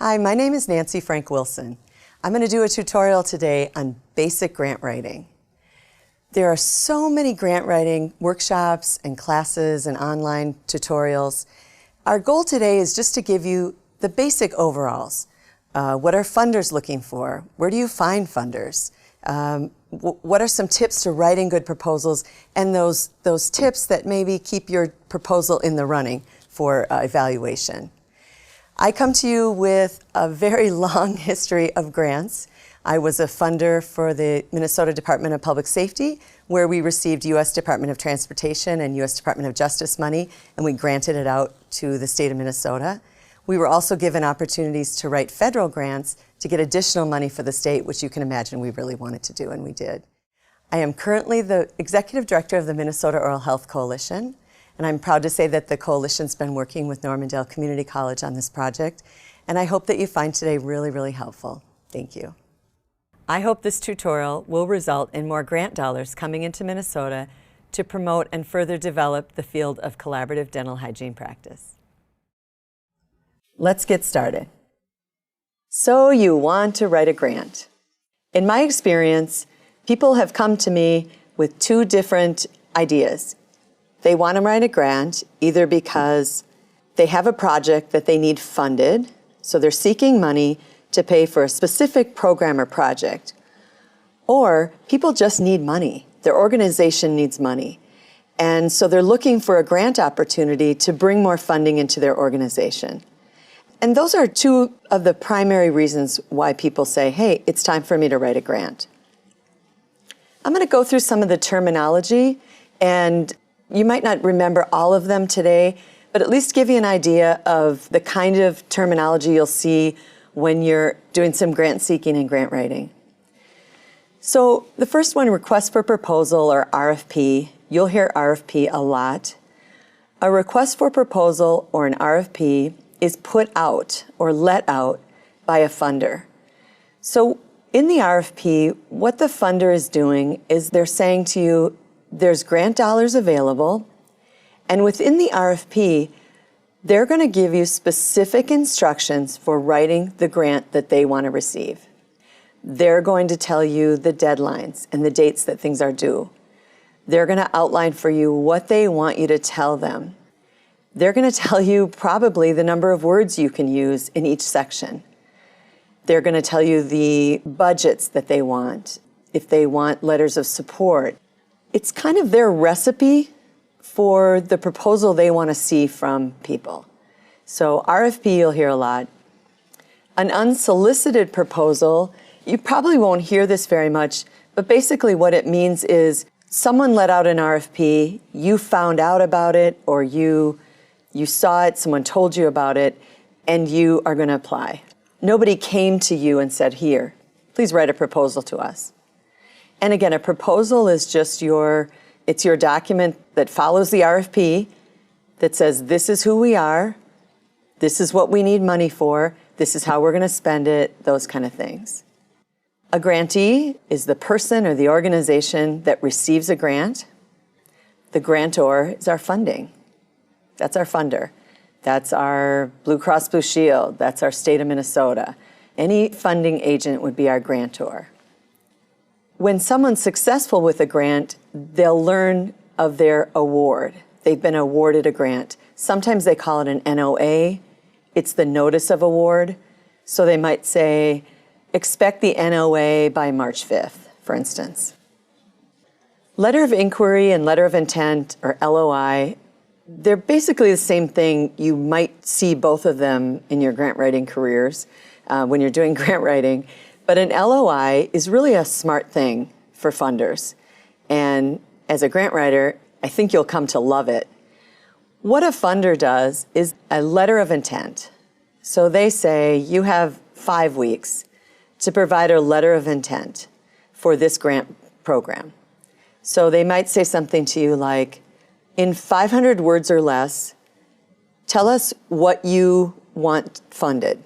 Hi, my name is Nancy Frank Wilson. I'm going to do a tutorial today on basic grant writing. There are so many grant writing workshops and classes and online tutorials. Our goal today is just to give you the basic overalls. What are funders looking for? Where do you find funders? What are some tips to writing good proposals, and those tips that maybe keep your proposal in the running for evaluation. I come to you with a very long history of grants. I was a funder for the Minnesota Department of Public Safety, where we received U.S. Department of Transportation and U.S. Department of Justice money, and we granted it out to the state of Minnesota. We were also given opportunities to write federal grants to get additional money for the state, which you can imagine we really wanted to do, and we did. I am currently the Executive Director of the Minnesota Oral Health Coalition, and I'm proud to say that the coalition's been working with Normandale Community College on this project, and I hope that you find today really, really helpful. Thank you. I hope this tutorial will result in more grant dollars coming into Minnesota to promote and further develop the field of collaborative dental hygiene practice. Let's get started. So you want to write a grant. In my experience, people have come to me with two different ideas. They want to write a grant either because they have a project that they need funded, so they're seeking money to pay for a specific program or project, or people just need money. Their organization needs money, and so they're looking for a grant opportunity to bring more funding into their organization. And those are two of the primary reasons why people say, hey, it's time for me to write a grant. I'm going to go through some of the terminology, and you might not remember all of them today, but at least give you an idea of the kind of terminology you'll see when you're doing some grant seeking and grant writing. So the first one, request for proposal, or RFP. You'll hear RFP a lot. A request for proposal or an RFP is put out or let out by a funder. So in the RFP, what the funder is doing is they're saying to you, there's grant dollars available, and within the RFP, they're going to give you specific instructions for writing the grant that they want to receive. They're going to tell you the deadlines and the dates that things are due. They're going to outline for you what they want you to tell them. They're going to tell you probably the number of words you can use in each section. They're going to tell you the budgets that they want, if they want letters of support. It's kind of their recipe for the proposal they want to see from people. So RFP you'll hear a lot. An unsolicited proposal, you probably won't hear this very much, but basically what it means is someone let out an RFP, you found out about it, or you saw it, someone told you about it, and you are going to apply. Nobody came to you and said, here, please write a proposal to us. And again, a proposal is just it's your document that follows the RFP that says, this is who we are, this is what we need money for, this is how we're going to spend it, those kind of things. A grantee is the person or the organization that receives a grant. The grantor is our funding. That's our funder. That's our Blue Cross Blue Shield. That's our state of Minnesota. Any funding agent would be our grantor. When someone's successful with a grant, they'll learn of their award. They've been awarded a grant. Sometimes they call it an NOA. It's the notice of award. So they might say, expect the NOA by March 5th, for instance. Letter of inquiry and letter of intent, or LOI, they're basically the same thing. You might see both of them in your grant writing careers when you're doing grant writing. But an LOI is really a smart thing for funders. And as a grant writer, I think you'll come to love it. What a funder does is a letter of intent. So they say, you have 5 weeks to provide a letter of intent for this grant program. So they might say something to you like, in 500 words or less, tell us what you want funded.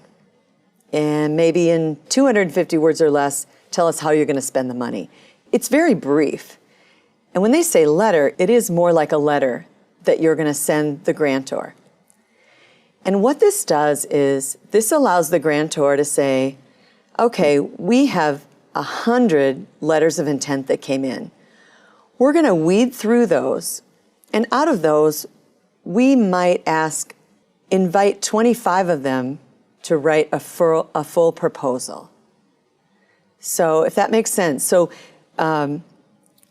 And maybe in 250 words or less, tell us how you're going to spend the money. It's very brief. And when they say letter, it is more like a letter that you're going to send the grantor. And what this does is this allows the grantor to say, okay, we have 100 letters of intent that came in. We're going to weed through those, and out of those, we might invite 25 of them to write a full proposal. So if that makes sense. So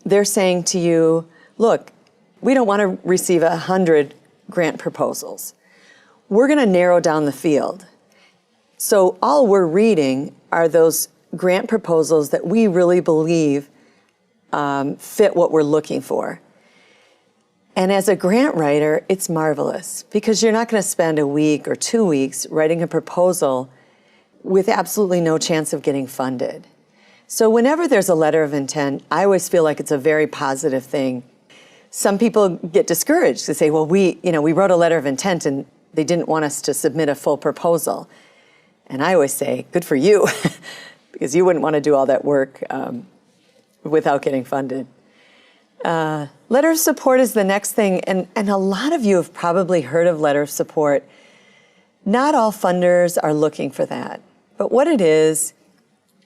they're saying to you, look, we don't want to receive 100 grant proposals. We're going to narrow down the field. So all we're reading are those grant proposals that we really believe fit what we're looking for. And as a grant writer, it's marvelous because you're not going to spend a week or 2 weeks writing a proposal with absolutely no chance of getting funded. So whenever there's a letter of intent, I always feel like it's a very positive thing. Some people get discouraged to say, well, we wrote a letter of intent and they didn't want us to submit a full proposal. And I always say, good for you, because you wouldn't want to do all that work without getting funded. Letter of support is the next thing, and a lot of you have probably heard of letter of support. Not all funders are looking for that, but what it is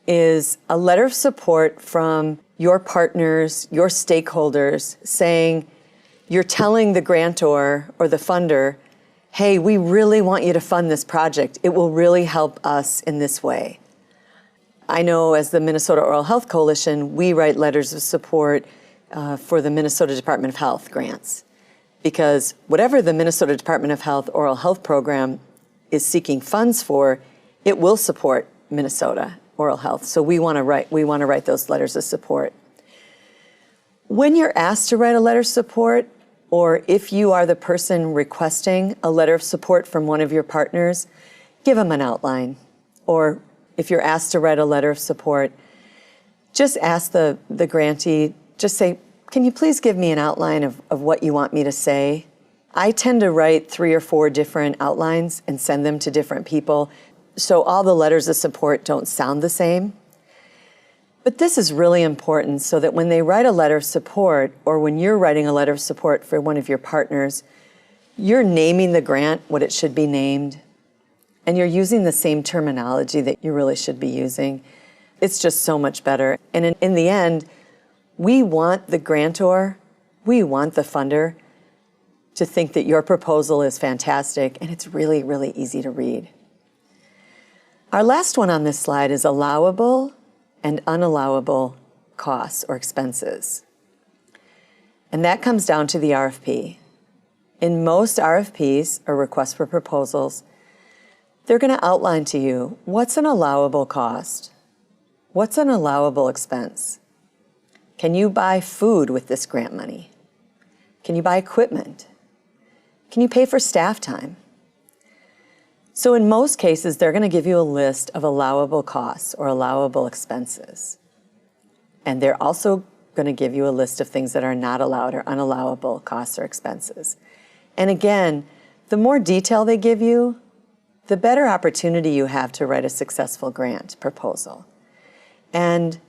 a letter of support from your partners, your stakeholders, saying, you're telling the grantor or the funder, hey, we really want you to fund this project. It will really help us in this way. I know as the Minnesota Oral Health Coalition, we write letters of support for the Minnesota Department of Health grants, because whatever the Minnesota Department of Health Oral Health Program is seeking funds for, it will support Minnesota Oral Health. So we want to write those letters of support. When you're asked to write a letter of support, or if you are the person requesting a letter of support from one of your partners, give them an outline. Or if you're asked to write a letter of support, just ask the grantee, just say, can you please give me an outline of what you want me to say? I tend to write 3 or 4 different outlines and send them to different people, so all the letters of support don't sound the same. But this is really important so that when they write a letter of support, or when you're writing a letter of support for one of your partners, you're naming the grant what it should be named, and you're using the same terminology that you really should be using. It's just so much better. And in the end, we want the grantor, we want the funder to think that your proposal is fantastic, and it's really, really easy to read. Our last one on this slide is allowable and unallowable costs or expenses. And that comes down to the RFP. In most RFPs, or requests for proposals, they're going to outline to you what's an allowable cost, what's an allowable expense. Can you buy food with this grant money? Can you buy equipment? Can you pay for staff time? So in most cases, they're going to give you a list of allowable costs or allowable expenses. And they're also going to give you a list of things that are not allowed or unallowable costs or expenses. And again, the more detail they give you, the better opportunity you have to write a successful grant proposal. And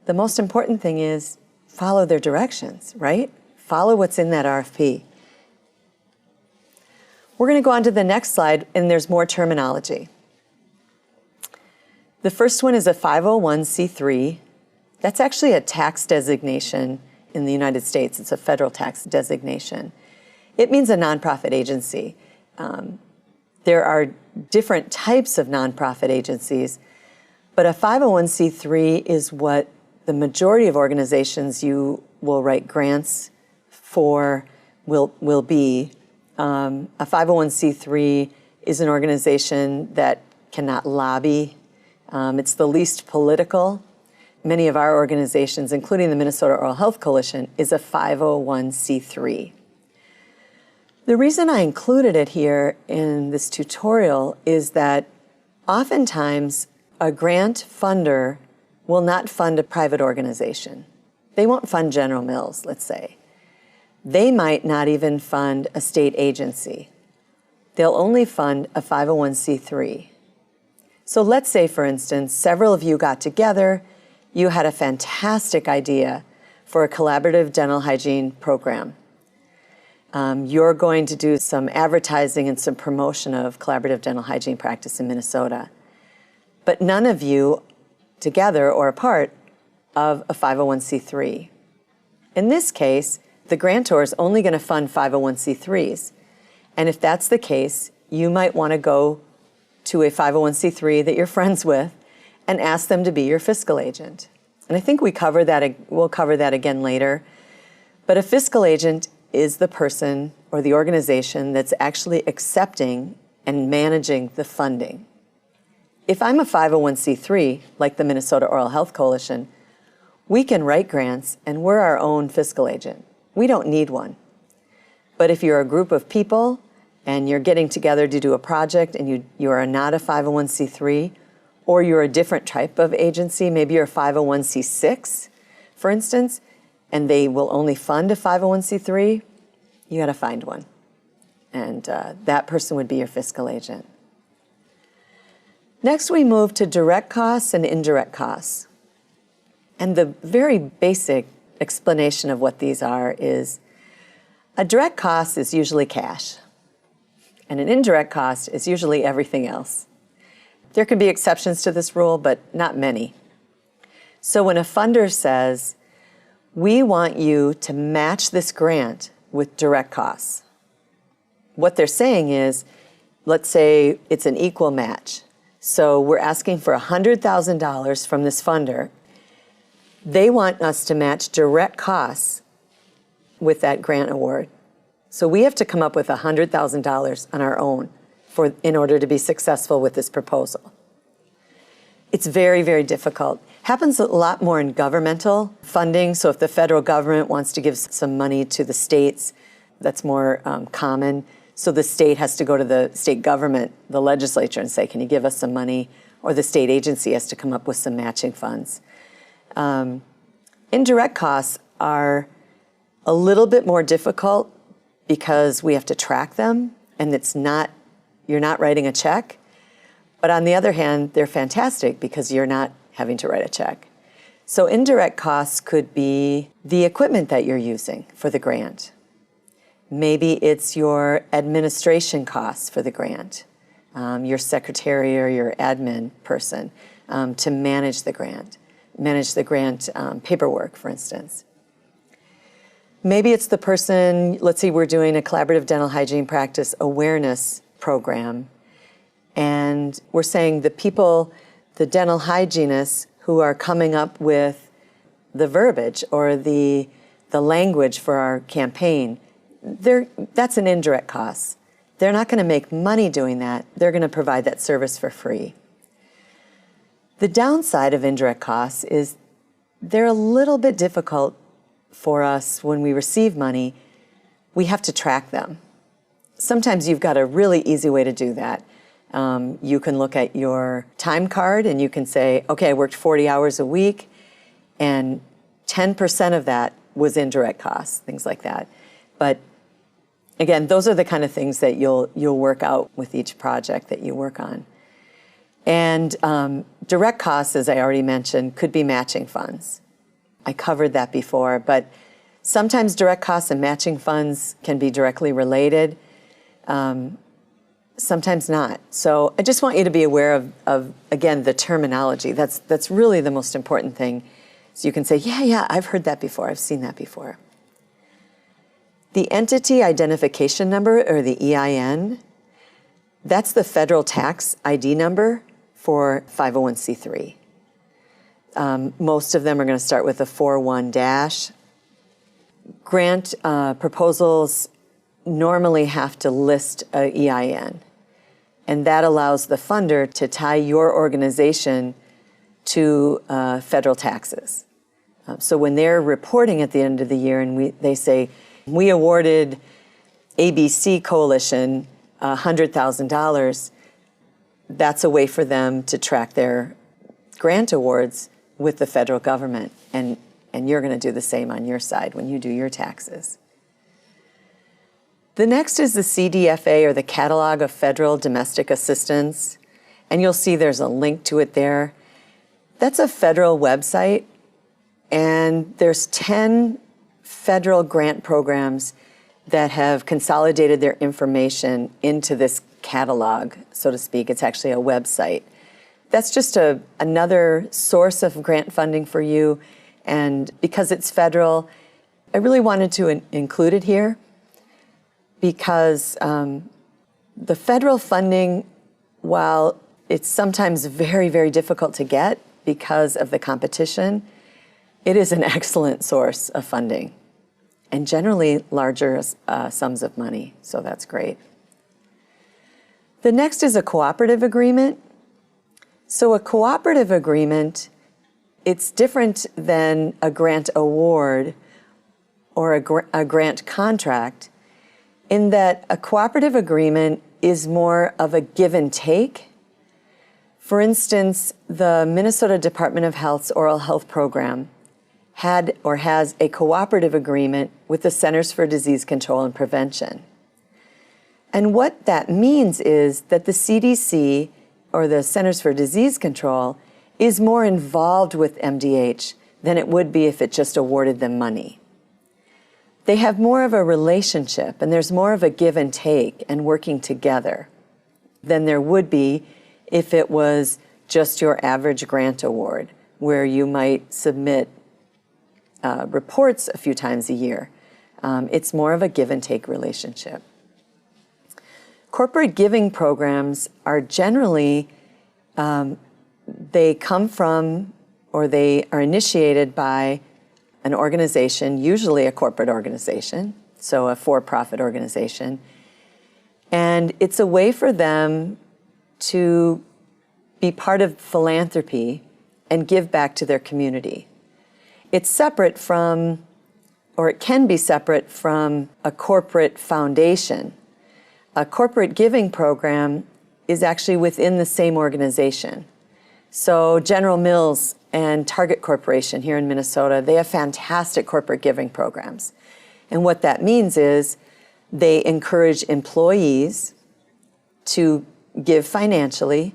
the most important thing is follow their directions, right? Follow what's in that RFP. We're going to go on to the next slide, and there's more terminology. The first one is a 501c3. That's actually a tax designation in the United States. It's a federal tax designation. It means a nonprofit agency. There are different types of nonprofit agencies, but a 501c3 is what the majority of organizations you will write grants for will be. A 501c3 is an organization that cannot lobby. It's the least political. Many of our organizations, including the Minnesota Oral Health Coalition, is a 501c3. The reason I included it here in this tutorial is that oftentimes a grant funder will not fund a private organization. They won't fund General Mills, let's say. They might not even fund a state agency. They'll only fund a 501c3. So let's say, for instance, several of you got together, you had a fantastic idea for a collaborative dental hygiene program. You're going to do some advertising and some promotion of collaborative dental hygiene practice in Minnesota. But none of you together or apart of a 501c3. In this case, the grantor is only going to fund 501c3s. And if that's the case, you might want to go to a 501c3 that you're friends with and ask them to be your fiscal agent. And I think we'll cover that again later. But a fiscal agent is the person or the organization that's actually accepting and managing the funding. If I'm a 501c3, like the Minnesota Oral Health Coalition, we can write grants and we're our own fiscal agent. We don't need one. But if you're a group of people and you're getting together to do a project and you are not a 501c3, or you're a different type of agency, maybe you're a 501c6, for instance, and they will only fund a 501c3, you got to find one. And that person would be your fiscal agent. Next, we move to direct costs and indirect costs. And the very basic explanation of what these are is a direct cost is usually cash, and an indirect cost is usually everything else. There can be exceptions to this rule, but not many. So when a funder says, we want you to match this grant with direct costs, what they're saying is, let's say it's an equal match. So we're asking for $100,000 from this funder. They want us to match direct costs with that grant award. So we have to come up with $100,000 on our own in order to be successful with this proposal. It's very, very difficult. Happens a lot more in governmental funding. So if the federal government wants to give some money to the states, that's more common. So the state has to go to the state government, the legislature, and say, can you give us some money? Or the state agency has to come up with some matching funds. Indirect costs are a little bit more difficult because we have to track them, and you're not writing a check. But on the other hand, they're fantastic because you're not having to write a check. So indirect costs could be the equipment that you're using for the grant. Maybe it's your administration costs for the grant, your secretary or your admin person to manage the grant paperwork, for instance. Maybe it's the person, let's say we're doing a collaborative dental hygiene practice awareness program, and we're saying the dental hygienists who are coming up with the verbiage or the language for our campaign, that's an indirect cost. They're not going to make money doing that. They're going to provide that service for free. The downside of indirect costs is they're a little bit difficult for us when we receive money. We have to track them. Sometimes you've got a really easy way to do that. You can look at your time card and you can say, okay, I worked 40 hours a week and 10% of that was indirect costs, things like that. But again, those are the kind of things that you'll work out with each project that you work on. And direct costs, as I already mentioned, could be matching funds. I covered that before, but sometimes direct costs and matching funds can be directly related, sometimes not. So I just want you to be aware of again, the terminology. That's really the most important thing. So you can say, yeah, I've heard that before, I've seen that before. The entity identification number, or the EIN, that's the federal tax ID number for 501c3. Most of them are going to start with a 41-. Grant proposals normally have to list an EIN, and that allows the funder to tie your organization to federal taxes. So when they're reporting at the end of the year and they say, we awarded ABC Coalition $100,000, that's a way for them to track their grant awards with the federal government, and you're going to do the same on your side when you do your taxes. The next is the CDFA, or the Catalog of Federal Domestic Assistance, and you'll see there's a link to it there. That's a federal website, and there's 10 federal grant programs that have consolidated their information into this catalog, so to speak. It's actually a website. That's just another source of grant funding for you. And because it's federal, I really wanted to include it here because the federal funding, while it's sometimes very, very difficult to get because of the competition, it is an excellent source of funding and generally larger sums of money, so that's great. The next is a cooperative agreement. So a cooperative agreement, it's different than a grant award or a grant contract in that a cooperative agreement is more of a give and take. For instance, the Minnesota Department of Health's oral health program had or has a cooperative agreement with the Centers for Disease Control and Prevention. And what that means is that the CDC, or the Centers for Disease Control, is more involved with MDH than it would be if it just awarded them money. They have more of a relationship, and there's more of a give and take and working together than there would be if it was just your average grant award, where you might submit reports a few times a year. It's more of a give and take relationship. Corporate giving programs are generally, they come from or they are initiated by an organization, usually a corporate organization, so a for-profit organization. And it's a way for them to be part of philanthropy and give back to their community. It's separate from, or it can be separate from, a corporate foundation. A corporate giving program is actually within the same organization. So General Mills and Target Corporation here in Minnesota, they have fantastic corporate giving programs. And what that means is they encourage employees to give financially.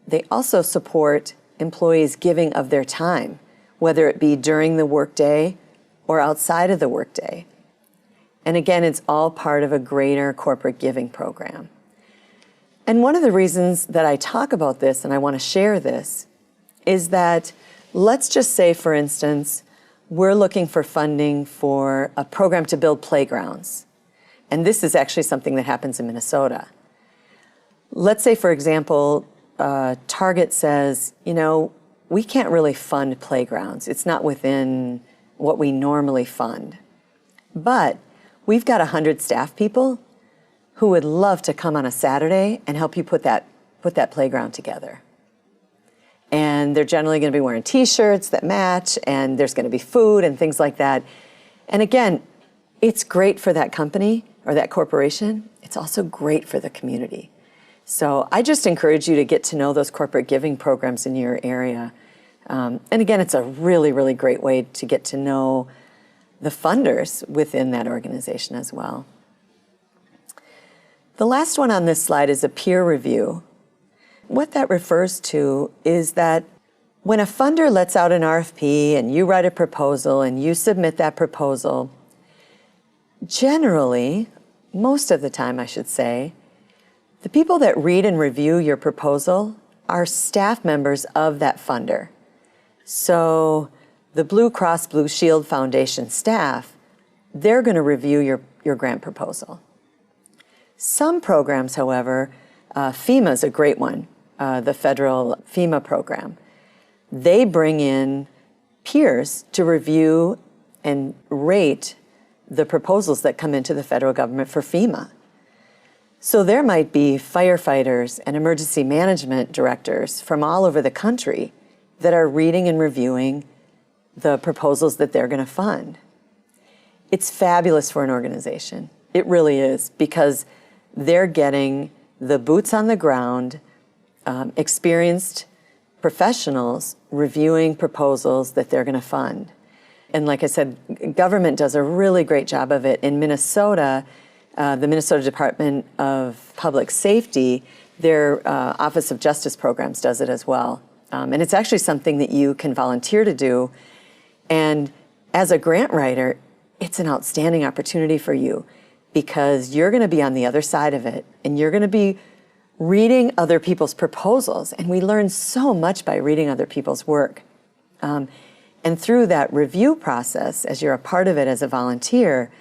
They also support employees giving of their time, whether it be during the workday or outside of the workday. And again, it's all part of a greater corporate giving program. And one of the reasons that I talk about this and I want to share this is that, let's just say, for instance, we're looking for funding for a program to build playgrounds. And this is actually something that happens in Minnesota. Let's say, for example, Target says, you know, we can't really fund playgrounds. It's not within what we normally fund. But we've got 100 staff people who would love to come on a Saturday and help you put that playground together. And they're generally going to be wearing t-shirts that match, and there's going to be food and things like that. And again, it's great for that company or that corporation. It's also great for the community. So I just encourage you to get to know those corporate giving programs in your area. And again, it's a really, really great way to get to know the funders within that organization as well. The last one on this slide is a peer review. What that refers to is that when a funder lets out an RFP and you write a proposal and you submit that proposal, generally, most of the time I should say, the people that read and review your proposal are staff members of that funder. So the Blue Cross Blue Shield Foundation staff, they're going to review your grant proposal. Some programs, however, FEMA is a great one, the federal FEMA program. They bring in peers to review and rate the proposals that come into the federal government for FEMA. So there might be firefighters and emergency management directors from all over the country that are reading and reviewing the proposals that they're going to fund. It's fabulous for an organization. It really is, because they're getting the boots on the ground, experienced professionals reviewing proposals that they're going to fund. And like I said, government does a really great job of it. In Minnesota, the Minnesota Department of Public Safety, their Office of Justice Programs does it as well. And it's actually something that you can volunteer to do. And as a grant writer, it's an outstanding opportunity for you because you're going to be on the other side of it and you're going to be reading other people's proposals. And we learn so much by reading other people's work. And through that review process, as you're a part of it as a volunteer,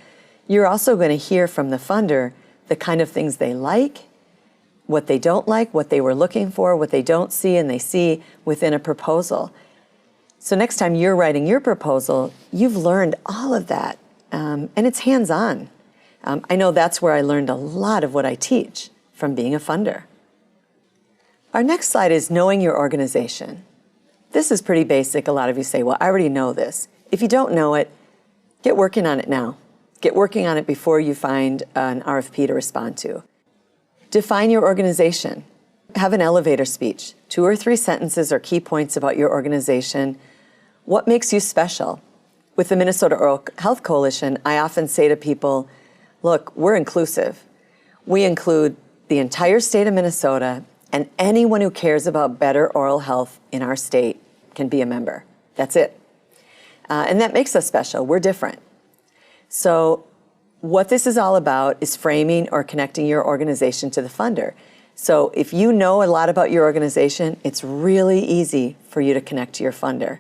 you're also going to hear from the funder the kind of things they like, what they don't like, what they were looking for, what they don't see and they see within a proposal. So next time you're writing your proposal, you've learned all of that, and it's hands-on. I know that's where I learned a lot of what I teach from being a funder. Our next slide is knowing your organization. This is pretty basic. A lot of you say, well, I already know this. If you don't know it, get working on it now. Get working on it before you find an RFP to respond to. Define your organization. Have an elevator speech, 2 or 3 sentences or key points about your organization. What makes you special? With the Minnesota Oral Health Coalition, I often say to people, look, we're inclusive. We include the entire state of Minnesota, and anyone who cares about better oral health in our state can be a member. That's it. And that makes us special. We're different. So what this is all about is framing or connecting your organization to the funder. So if you know a lot about your organization, it's really easy for you to connect to your funder.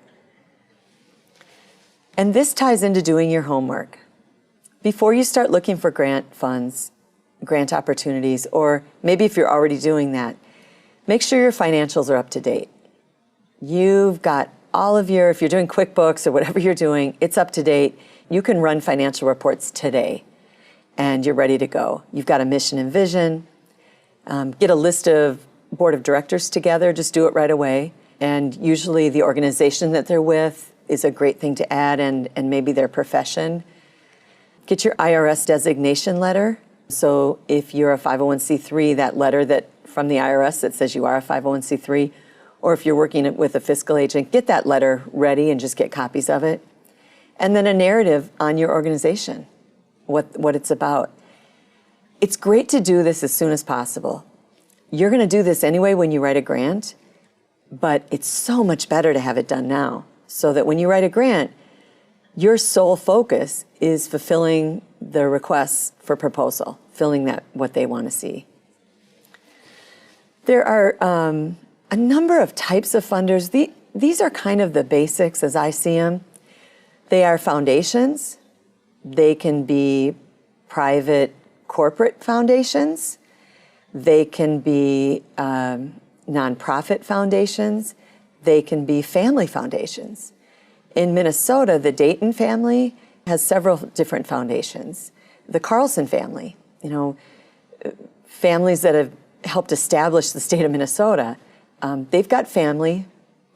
And this ties into doing your homework. Before you start looking for grant funds, grant opportunities, or maybe if you're already doing that, make sure your financials are up to date. You've got all of your, if you're doing QuickBooks or whatever you're doing, it's up to date. You can run financial reports today and you're ready to go. You've got a mission and vision. Get a list of board of directors together, just do it right away. And usually the organization that they're with is a great thing to add, and maybe their profession. Get your IRS designation letter. So if you're a 501c3, that letter that from the IRS that says you are a 501c3, or if you're working with a fiscal agent, get that letter ready and just get copies of it. And then a narrative on your organization, what it's about. It's great to do this as soon as possible. You're going to do this anyway when you write a grant, but it's so much better to have it done now, so that when you write a grant, your sole focus is fulfilling the requests for proposal, filling that what they want to see. There are a number of types of funders. These are kind of the basics as I see them. They are foundations. They can be private corporate foundations. They can be nonprofit foundations. They can be family foundations. In Minnesota, the Dayton family has several different foundations. The Carlson family, families that have helped establish the state of Minnesota, they've got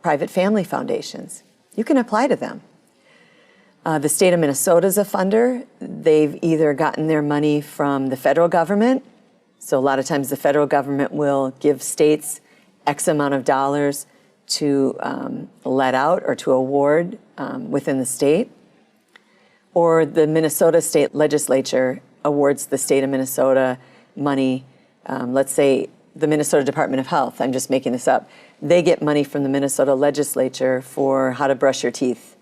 private family foundations. You can apply to them. The state of Minnesota is a funder. They've either gotten their money from the federal government. So a lot of times the federal government will give states X amount of dollars to let out or to award within the state. Or the Minnesota State Legislature awards the state of Minnesota money. Let's say the Minnesota Department of Health, I'm just making this up, they get money from the Minnesota Legislature for how to brush your teeth.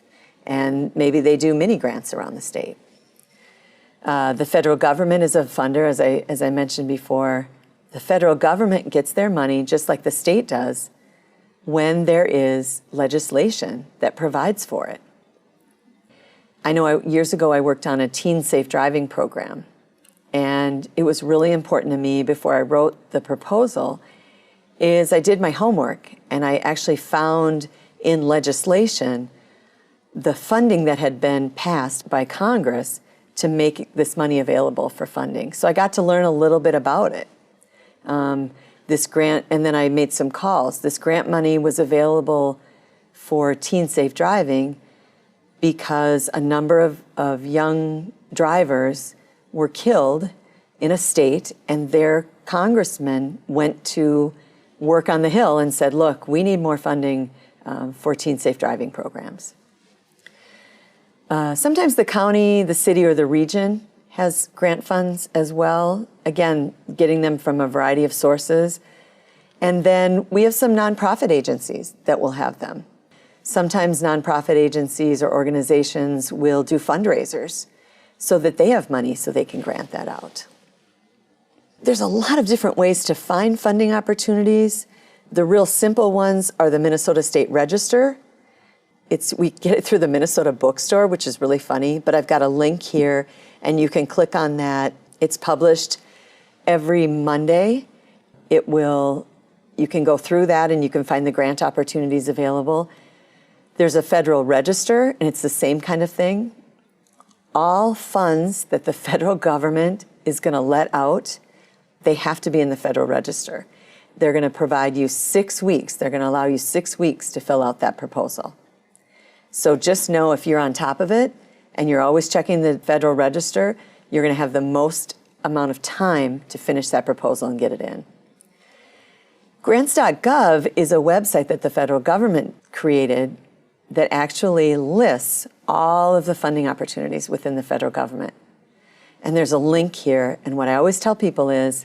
And maybe they do mini grants around the state. The federal government is a funder, as I mentioned before. The federal government gets their money, just like the state does, when there is legislation that provides for it. I know years ago I worked on a teen safe driving program, and it was really important to me before I wrote the proposal is I did my homework, and I actually found in legislation the funding that had been passed by Congress to make this money available for funding. So I got to learn a little bit about it. This grant, and then I made some calls. This grant money was available for teen safe driving because a number of young drivers were killed in a state, and their congressman went to work on the Hill and said, look, we need more funding for teen safe driving programs. Sometimes the county, the city, or the region has grant funds as well, again, getting them from a variety of sources. And then we have some nonprofit agencies that will have them. Sometimes nonprofit agencies or organizations will do fundraisers. so that they have money so they can grant that out. There's a lot of different ways to find funding opportunities. The real simple ones are the Minnesota State Register. We get it through the Minnesota Bookstore, which is really funny, but I've got a link here and you can click on that. It's published every Monday. You can go through that and you can find the grant opportunities available. There's a Federal Register, and it's the same kind of thing. All funds that the federal government is going to let out, they have to be in the Federal Register. They're going to provide you 6 weeks. They're going to allow you 6 weeks to fill out that proposal. So just know if you're on top of it and you're always checking the Federal Register, you're going to have the most amount of time to finish that proposal and get it in. Grants.gov is a website that the federal government created that actually lists all of the funding opportunities within the federal government. And there's a link here, and what I always tell people is,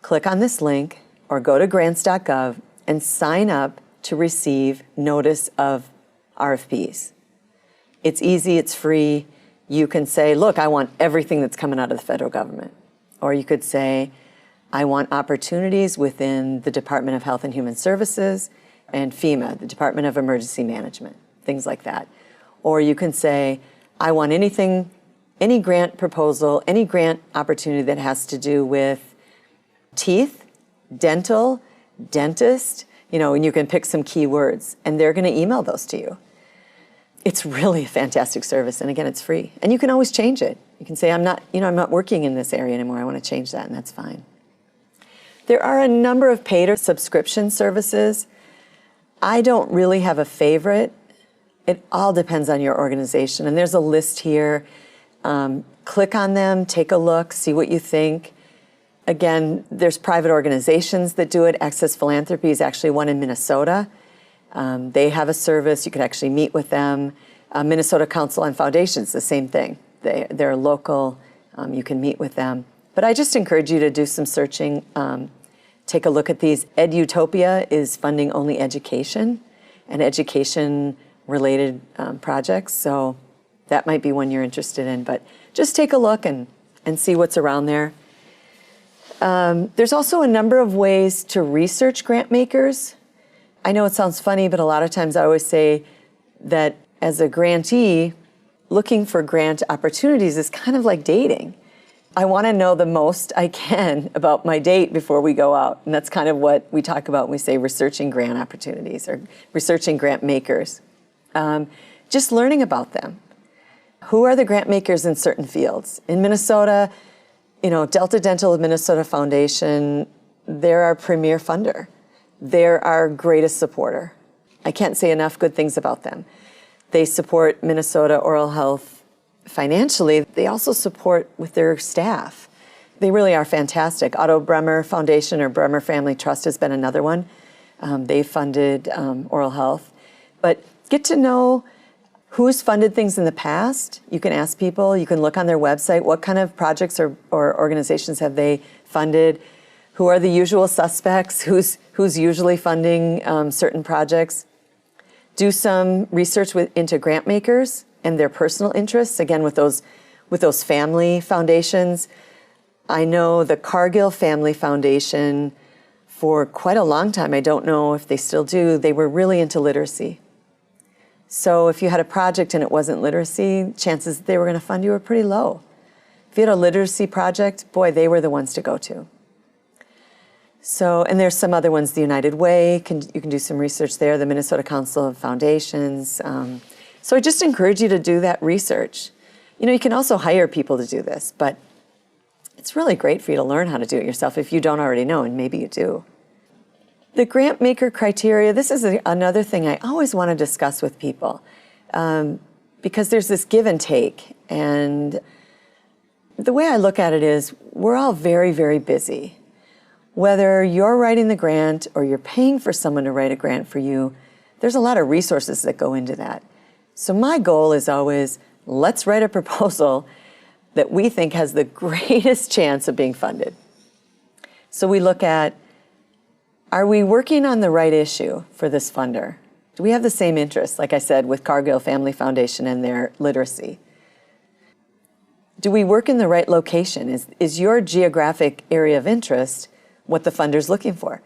click on this link or go to grants.gov and sign up to receive notice of RFPs. It's easy, it's free. You can say, look, I want everything that's coming out of the federal government. Or you could say, I want opportunities within the Department of Health and Human Services and FEMA, the Department of Emergency Management, things like that. Or you can say, I want anything, any grant proposal, any grant opportunity that has to do with teeth, dental, dentist, and you can pick some keywords, and they're going to email those to you. It's really a fantastic service, and again, it's free. And you can always change it. You can say, I'm not working in this area anymore. I want to change that, and that's fine. There are a number of paid or subscription services. I don't really have a favorite. It all depends on your organization, and there's a list here. Click on them, take a look, see what you think. Again, there's private organizations that do it. Access Philanthropy is actually one in Minnesota. They have a service. You could actually meet with them. Minnesota Council on Foundations, the same thing. They're local. You can meet with them. But I just encourage you to do some searching. Take a look at these. EdUtopia is funding only education and education-related projects. So that might be one you're interested in. But just take a look and see what's around there. There's also a number of ways to research grant makers. I know it sounds funny, but a lot of times I always say that as a grantee, looking for grant opportunities is kind of like dating. I want to know the most I can about my date before we go out. And that's kind of what we talk about when we say researching grant opportunities or researching grant makers. Just learning about them. Who are the grant makers in certain fields? In Minnesota, Delta Dental Minnesota Foundation, they're our premier funder. They're our greatest supporter. I can't say enough good things about them. They support Minnesota Oral Health financially. They also support with their staff. They really are fantastic. Otto Bremer Foundation or Bremer Family Trust has been another one. They funded oral health. But get to know who's funded things in the past. You can ask people. You can look on their website. What kind of projects or organizations have they funded? Who are the usual suspects? Who's usually funding certain projects? Do some research into grant makers and their personal interests. Again, with those family foundations. I know the Cargill Family Foundation, for quite a long time, I don't know if they still do, they were really into literacy. So if you had a project and it wasn't literacy, chances they were going to fund you were pretty low. If you had a literacy project, boy, they were the ones to go to. So, and there's some other ones, the United Way, you can do some research there, the Minnesota Council of Foundations. So I just encourage you to do that research. You can also hire people to do this, but it's really great for you to learn how to do it yourself if you don't already know, and maybe you do. The grant maker criteria, this is another thing I always want to discuss with people because there's this give and take. And the way I look at it is we're all very, very busy. Whether you're writing the grant or you're paying for someone to write a grant for you, there's a lot of resources that go into that. So my goal is always, let's write a proposal that we think has the greatest chance of being funded. So we look at, are we working on the right issue for this funder? Do we have the same interests, like I said, with Cargill Family Foundation and their literacy? Do we work in the right location? Is your geographic area of interest what the funder's looking for?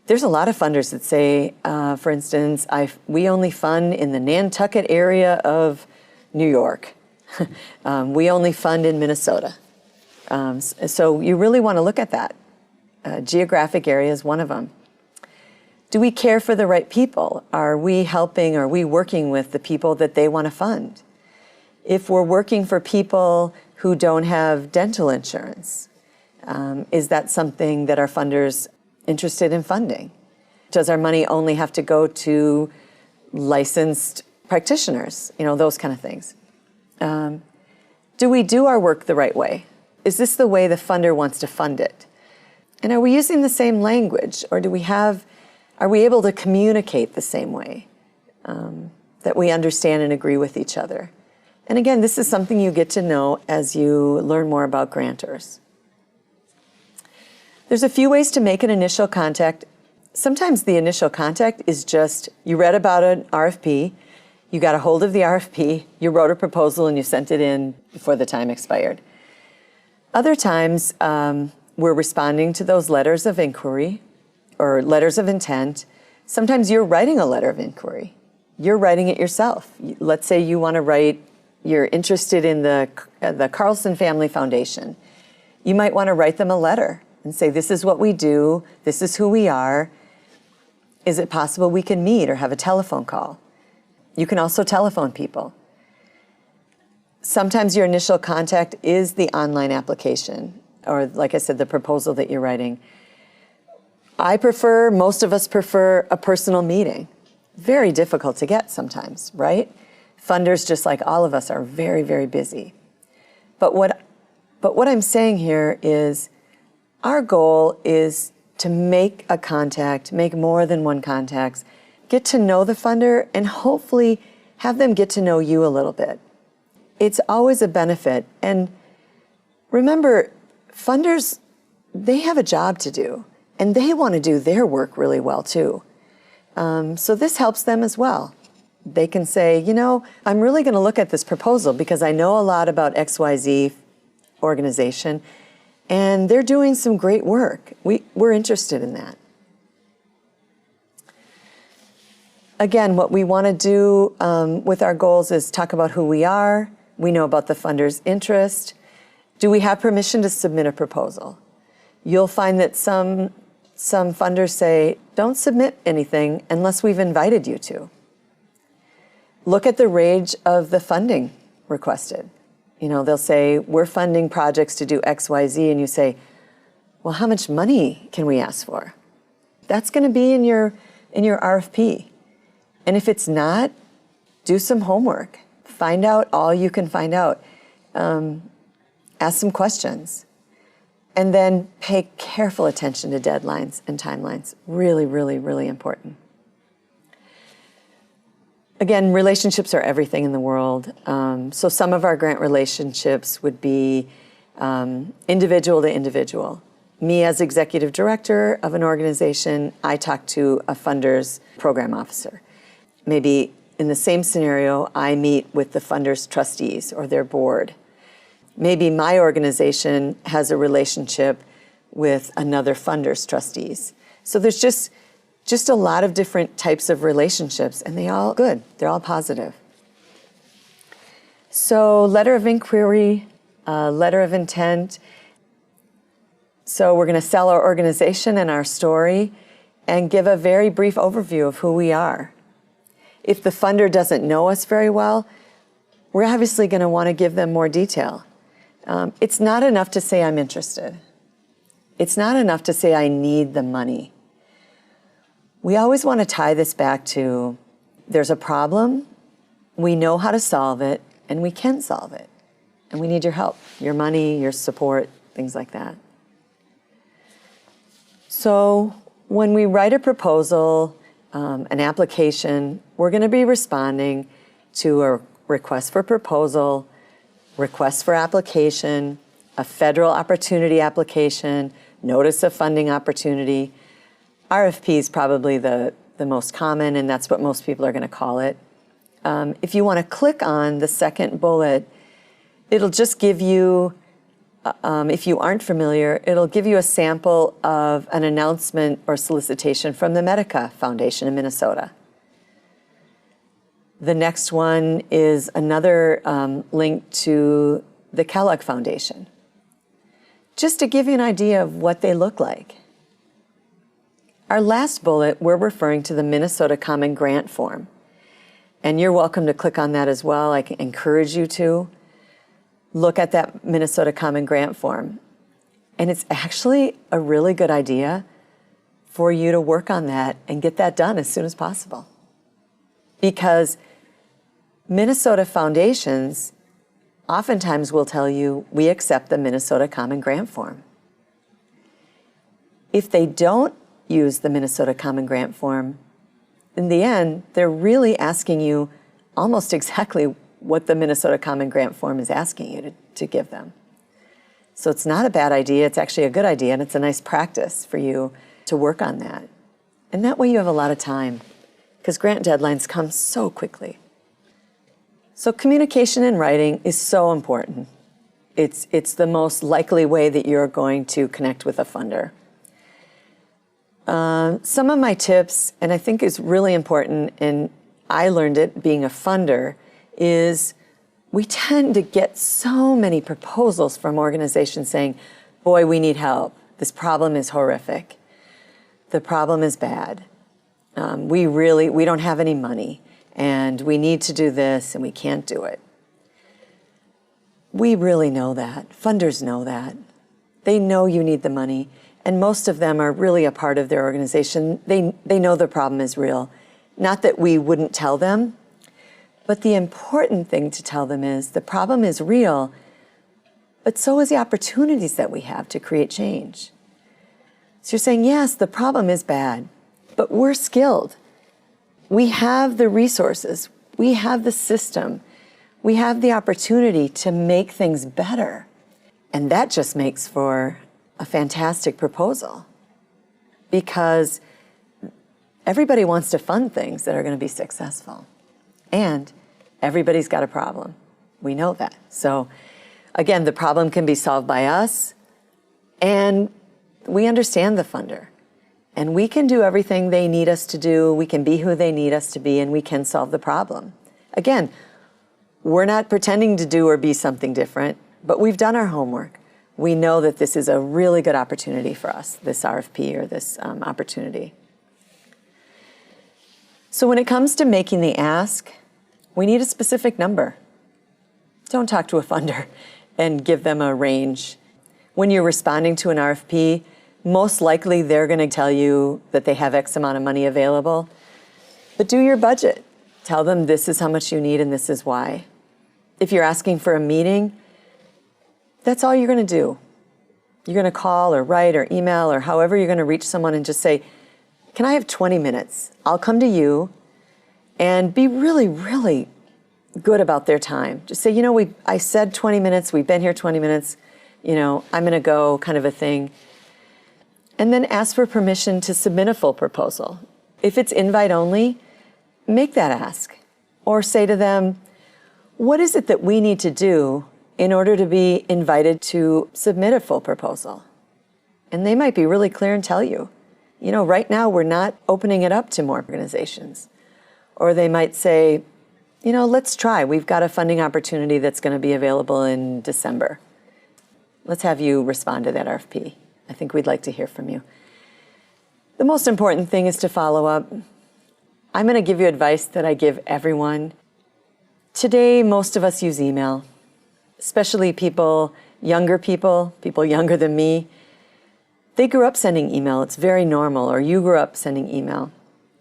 There's a lot of funders that say, for instance, we only fund in the Nantucket area of New York. We only fund in Minnesota. So you really want to look at that. Geographic area is one of them. Do we care for the right people? Are we working with the people that they want to fund? If we're working for people who don't have dental insurance, is that something that our funders interested in funding? Does our money only have to go to licensed practitioners? Those kind of things. Do we do our work the right way? Is this the way the funder wants to fund it? And are we using the same language, or are we able to communicate the same way, that we understand and agree with each other? And again, this is something you get to know as you learn more about grantors. There's a few ways to make an initial contact. Sometimes the initial contact is just, you read about an RFP, you got a hold of the RFP, you wrote a proposal, and you sent it in before the time expired. Other times, we're responding to those letters of inquiry or letters of intent. Sometimes you're writing a letter of inquiry. You're writing it yourself. Let's say you're interested in the Carlson Family Foundation. You might want to write them a letter and say, this is what we do, this is who we are. Is it possible we can meet or have a telephone call? You can also telephone people. Sometimes your initial contact is the online application, or like I said, the proposal that you're writing. Most of us prefer a personal meeting. Very difficult to get sometimes, right? Funders, just like all of us, are very, very busy. But what I'm saying here is our goal is to make a contact, make more than one contacts, get to know the funder, and hopefully have them get to know you a little bit. It's always a benefit. And remember, funders, they have a job to do, and they want to do their work really well too. So this helps them as well. They can say, I'm really going to look at this proposal because I know a lot about XYZ organization, and they're doing some great work. We're interested in that. Again, what we want to do with our goals is talk about who we are. We know about the funder's interest. Do we have permission to submit a proposal? You'll find that some funders say, don't submit anything unless we've invited you to. Look at the range of the funding requested. They'll say, we're funding projects to do X, Y, Z, and you say, well, how much money can we ask for? That's going to be in your RFP. And if it's not, do some homework. Find out all you can find out. Ask some questions. And then pay careful attention to deadlines and timelines. Really, really, really important. Again, relationships are everything in the world. So some of our grant relationships would be individual to individual. Me as executive director of an organization, I talk to a funder's program officer. Maybe in the same scenario, I meet with the funder's trustees or their board. Maybe my organization has a relationship with another funder's trustees. So there's just a lot of different types of relationships, and they're all good. They're all positive. So letter of inquiry, letter of intent. So we're going to sell our organization and our story and give a very brief overview of who we are. If the funder doesn't know us very well, we're obviously going to want to give them more detail. It's not enough to say I'm interested. It's not enough to say I need the money. We always want to tie this back to there's a problem, we know how to solve it, and we can solve it. And we need your help, your money, your support, things like that. So when we write a proposal, an application, we're going to be responding to a request for proposal, request for application, a federal opportunity application, notice of funding opportunity. RFP is probably the most common, and that's what most people are going to call it. If you want to click on the second bullet, It'll just give you, if you aren't familiar, it'll give you a sample of an announcement or solicitation from the Medica Foundation in Minnesota. The next one is another link to the Kellogg Foundation, just to give you an idea of what they look like. Our last bullet, we're referring to the Minnesota Common Grant Form. And you're welcome to click on that as well. I can encourage you to look at that Minnesota Common Grant Form. And it's actually a really good idea for you to work on that and get that done as soon as possible. Because Minnesota foundations oftentimes will tell you, we accept the Minnesota Common Grant Form. If they don't use the Minnesota Common Grant Form, in the end, they're really asking you almost exactly what the Minnesota Common Grant Form is asking you to give them. So it's not a bad idea, it's actually a good idea, and it's a nice practice for you to work on that. And that way you have a lot of time, because grant deadlines come so quickly. So communication in writing is so important. It's the most likely way that you're going to connect with a funder. Some of my tips, and I think is really important, and I learned it being a funder, is we tend to get so many proposals from organizations saying, boy, we need help. This problem is horrific. The problem is bad. We don't have any money, and we need to do this, and we can't do it. We really know that. Funders know that. They know you need the money. And most of them are really a part of their organization. They know the problem is real. Not that we wouldn't tell them, but the important thing to tell them is the problem is real, but so is the opportunities that we have to create change. So you're saying, yes, the problem is bad, but we're skilled. We have the resources. We have the system. We have the opportunity to make things better. And that just makes for a fantastic proposal, because everybody wants to fund things that are going to be successful. And everybody's got a problem. We know that. So again, the problem can be solved by us, and we understand the funder. And we can do everything they need us to do. We can be who they need us to be, and we can solve the problem. Again, we're not pretending to do or be something different, but we've done our homework. We know that this is a really good opportunity for us, this RFP or this opportunity. So when it comes to making the ask, we need a specific number. Don't talk to a funder and give them a range. When you're responding to an RFP, most likely they're going to tell you that they have X amount of money available, but do your budget. Tell them this is how much you need and this is why. If you're asking for a meeting, that's all you're going to do. You're going to call or write or email or however you're going to reach someone and just say, can I have 20 minutes? I'll come to you, and be really, really good about their time. Just say, I said 20 minutes, we've been here 20 minutes, I'm going to go, kind of a thing. And then ask for permission to submit a full proposal. If it's invite only, make that ask. Or say to them, what is it that we need to do in order to be invited to submit a full proposal? And they might be really clear and tell you, right now we're not opening it up to more organizations. Or they might say, let's try. We've got a funding opportunity that's going to be available in December. Let's have you respond to that RFP. I think we'd like to hear from you. The most important thing is to follow up. I'm going to give you advice that I give everyone. Today, most of us use email, especially people younger than me. They grew up sending email. It's very normal, or you grew up sending email.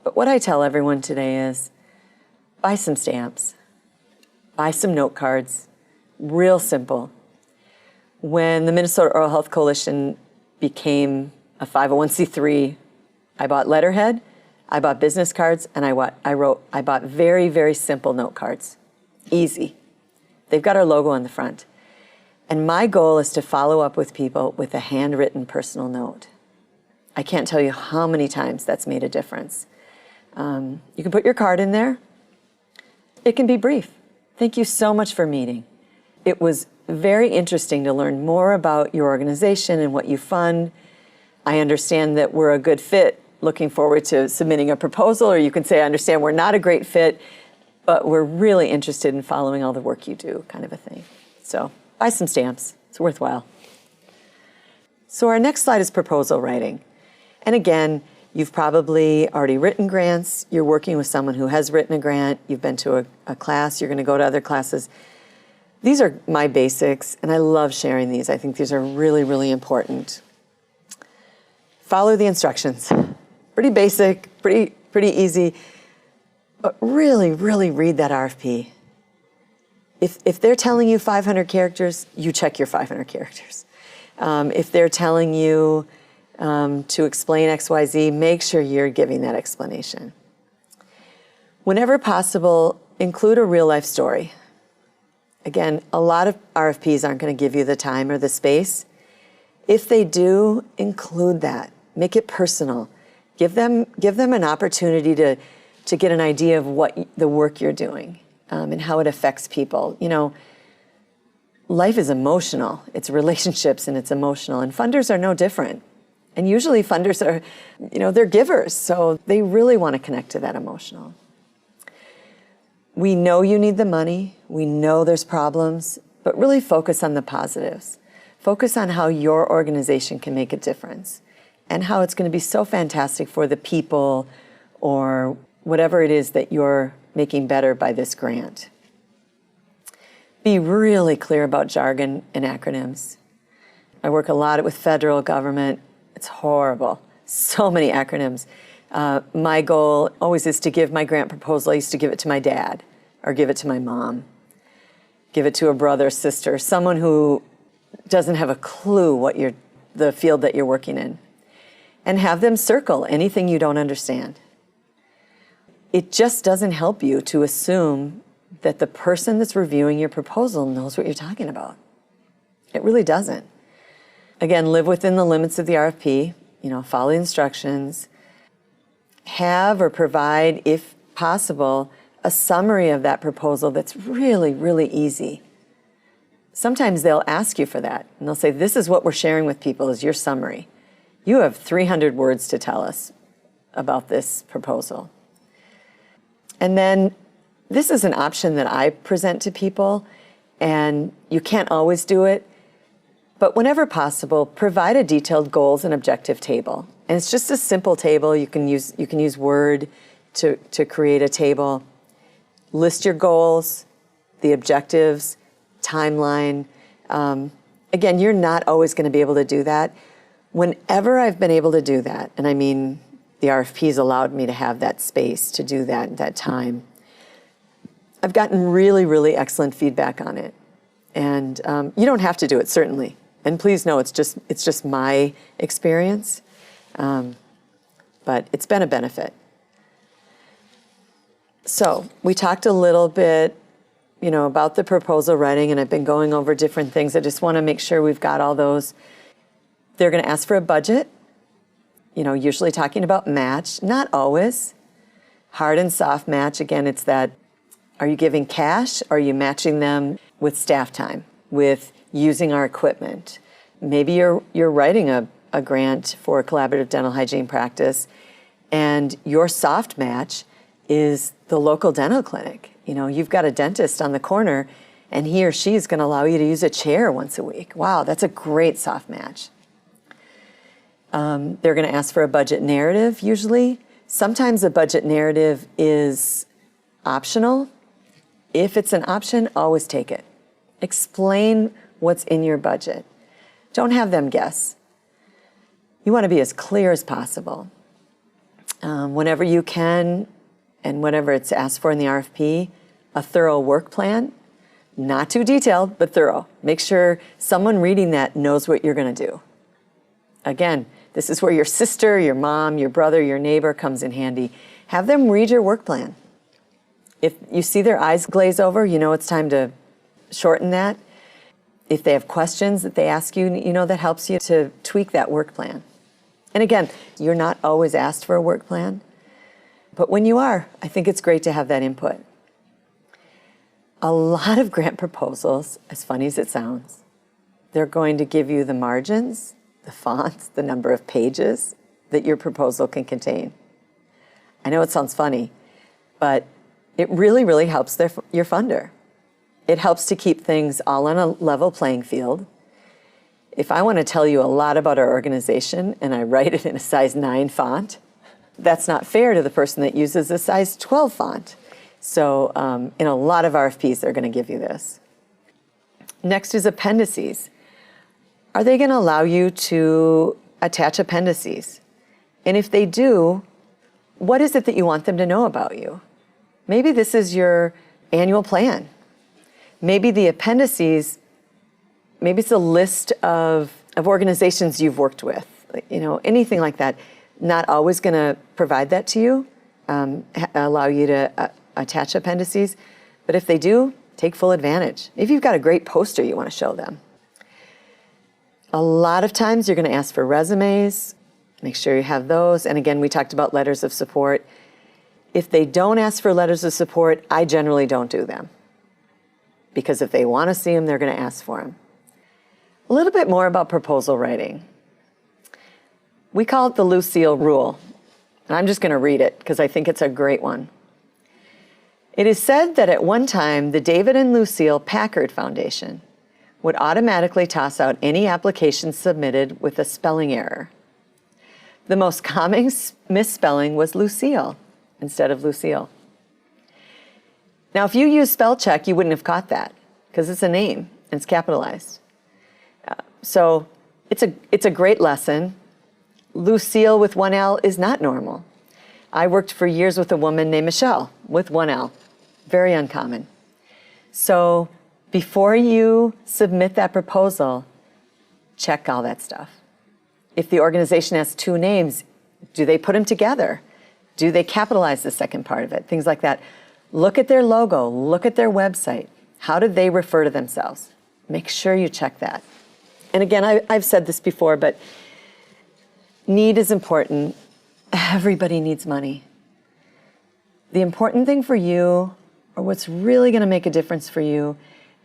But what I tell everyone today is buy some stamps, buy some note cards, real simple. When the Minnesota Oral Health Coalition became a 501c3, I bought letterhead, I bought business cards, and I bought very, very simple note cards. Easy. They've got our logo on the front. And my goal is to follow up with people with a handwritten personal note. I can't tell you how many times that's made a difference. You can put your card in there. It can be brief. Thank you so much for meeting. It was very interesting to learn more about your organization and what you fund. I understand that we're a good fit, looking forward to submitting a proposal, or you can say, I understand we're not a great fit, but we're really interested in following all the work you do, kind of a thing. So buy some stamps, it's worthwhile. So our next slide is proposal writing. And again, you've probably already written grants, you're working with someone who has written a grant, you've been to a class, you're going to go to other classes. These are my basics, and I love sharing these. I think these are really, really important. Follow the instructions. Pretty basic, pretty easy, but really, really read that RFP. If they're telling you 500 characters, you check your 500 characters. If they're telling you to explain XYZ, make sure you're giving that explanation. Whenever possible, include a real life story. Again, a lot of RFPs aren't going to give you the time or the space. If they do, include that. Make it personal. Give them an opportunity to get an idea of what the work you're doing and how it affects people. You know, life is emotional. It's relationships and it's emotional, and funders are no different. And usually funders are, they're givers, so they really want to connect to that emotional. We know you need the money. We know there's problems, but really focus on the positives. Focus on how your organization can make a difference and how it's going to be so fantastic for the people or whatever it is that you're making better by this grant. Be really clear about jargon and acronyms. I work a lot with federal government. It's horrible. So many acronyms. My goal always is to give my grant proposal. I used to give it to my dad or give it to my mom, give it to a brother, sister, someone who doesn't have a clue what the field that you're working in, and have them circle anything you don't understand. It just doesn't help you to assume that the person that's reviewing your proposal knows what you're talking about. It really doesn't. Again, live within the limits of the RFP, follow the instructions, have or provide, if possible, a summary of that proposal that's really, really easy. Sometimes they'll ask you for that, and they'll say, this is what we're sharing with people is your summary. You have 300 words to tell us about this proposal. And then this is an option that I present to people, and you can't always do it, but whenever possible, provide a detailed goals and objective table. And it's just a simple table. You can use Word to create a table. List your goals, the objectives, timeline. Again, you're not always going to be able to do that. Whenever I've been able to do that, and I mean the RFPs allowed me to have that space to do that time, I've gotten really, really excellent feedback on it. And you don't have to do it, certainly. And please know it's just my experience, but it's been a benefit. So we talked a little bit, about the proposal writing, and I've been going over different things. I just want to make sure we've got all those. They're going to ask for a budget, usually talking about match, not always. Hard and soft match, again, it's that, are you giving cash? Or are you matching them with staff time, with using our equipment? Maybe you're writing a grant for a collaborative dental hygiene practice, and your soft match is the local dental clinic. You've got a dentist on the corner, and he or she is going to allow you to use a chair once a week. Wow, that's a great soft match. They're going to ask for a budget narrative, usually. Sometimes a budget narrative is optional. If it's an option, always take it. Explain what's in your budget. Don't have them guess. You want to be as clear as possible. Whenever you can, and whenever it's asked for in the RFP, a thorough work plan. Not too detailed, but thorough. Make sure someone reading that knows what you're going to do. Again, this is where your sister, your mom, your brother, your neighbor comes in handy. Have them read your work plan. If you see their eyes glaze over, it's time to shorten that. If they have questions that they ask you, that helps you to tweak that work plan. And again, you're not always asked for a work plan, but when you are, I think it's great to have that input. A lot of grant proposals, as funny as it sounds, they're going to give you the margins, the fonts, the number of pages that your proposal can contain. I know it sounds funny, but it really, really helps your funder. It helps to keep things all on a level playing field. If I want to tell you a lot about our organization and I write it in a size 9 font, that's not fair to the person that uses a size 12 font. So in a lot of RFPs, they're going to give you this. Next is appendices. Are they going to allow you to attach appendices? And if they do, what is it that you want them to know about you? Maybe this is your annual plan. Maybe the appendices, maybe it's a list of organizations you've worked with, anything like that. Not always going to provide that to you, allow you to attach appendices, but if they do, take full advantage. If you've got a great poster you want to show them. A lot of times you're going to ask for resumes. Make sure you have those. And again, we talked about letters of support. If they don't ask for letters of support, I generally don't do them. Because if they want to see them, they're going to ask for them. A little bit more about proposal writing. We call it the Lucille Rule. And I'm just going to read it because I think it's a great one. It is said that at one time, the David and Lucille Packard Foundation would automatically toss out any application submitted with a spelling error. The most common misspelling was Lucille instead of Lucille. Now, if you use spell check, you wouldn't have caught that because it's a name and it's capitalized. So it's a great lesson. Lucille with one L is not normal. I worked for years with a woman named Michelle with one L. Very uncommon. So before you submit that proposal, check all that stuff. If the organization has 2 names, do they put them together? Do they capitalize the second part of it? Things like that. Look at their logo. Look at their website. How do they refer to themselves? Make sure you check that. And again, I've said this before, but need is important. Everybody needs money. The important thing for you, or what's really going to make a difference for you,